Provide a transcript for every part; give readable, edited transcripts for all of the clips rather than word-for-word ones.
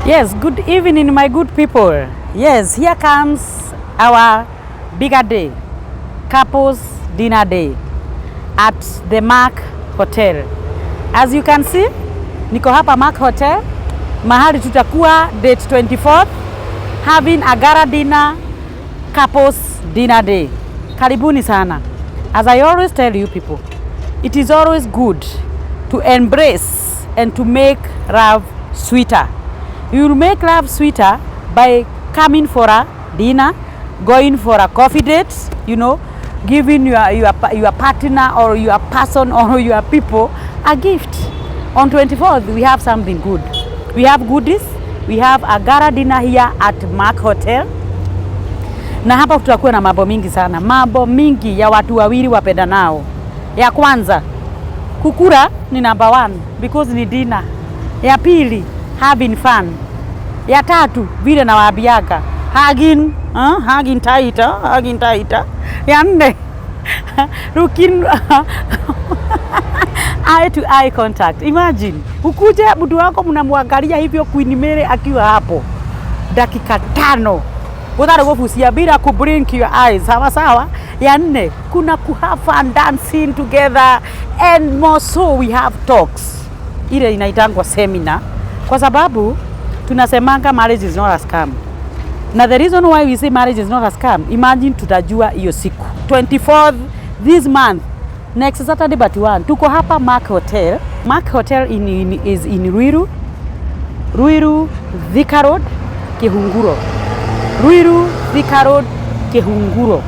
Yes, good evening, my good people. Yes, here comes our bigger day, couples dinner day at the Mark Hotel. As you can see, niko hapa Mark Hotel, mahali tutakuwa date 24th, having a gala dinner, couples dinner day. Karibuni sana. As I always tell you people, it is always good to embrace and to make love sweeter. You will make love sweeter by coming for a dinner, going for a coffee date, you know, giving your partner or your person or your people a gift. On 24th, we have something good. We have goodies. We have a gala dinner here at Mark Hotel. Na hapa tutakuwa na mambo mingi sana. Mambo mingi ya watu wawili wapenda nao. Ya kwanza, kukura ni number 1 because ni dinner. Ya pili, having fun. Ya tatu, vile na wabiaga, hugging tighter. Ya nne, looking eye to eye contact. Imagine, ukuje mtu wako mnamwangalia hivyo Queen Mary akiwa hapo dakika 5. Udhara kufusia bila ku blink your eyes. Sawa sawa. Ya nne, kuna have fun dancing together and more so we have talks. Ile inaitangwa seminar kwa sababu tunasemanga marriage is not a scam. Na the reason why we say marriage is not a scam, imagine tutajua hiyo siku 24th this month, next Saturday but 1 tuko hapa Mark Hotel. Mark Hotel is in Ruiru Thika Road Kihunguro. Ruiru Thika Road Kihunguro.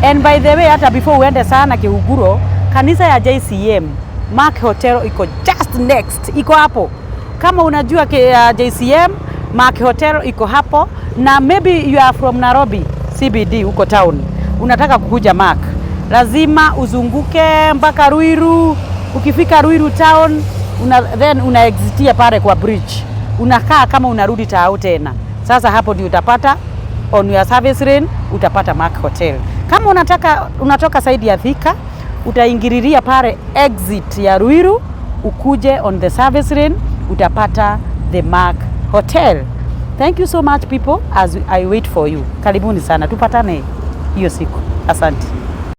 And by the way, hata before uende sana Kihunguro, kanisa ya JCM Mark Hotel iko just next, iko hapo. Kama unajua JCM Mark Hotel iko hapo, na maybe you are from Nairobi CBD uko town, unataka kukuja Mark, lazima uzunguke mpaka Ruiru. Ukifika Ruiru town then una exitia pale kwa bridge, unakaa kama unarudi tao tena. Sasa hapo ndio utapata on your service lane, utapata Mark Hotel. Kama unatoka side ya Thika, utaingiriria pale exit ya Ruiru, ukuje on the service lane, utapata the Mark Hotel. Thank you so much people as I wait for you. Karibuni sana, tupatane hiyo siku. Asante.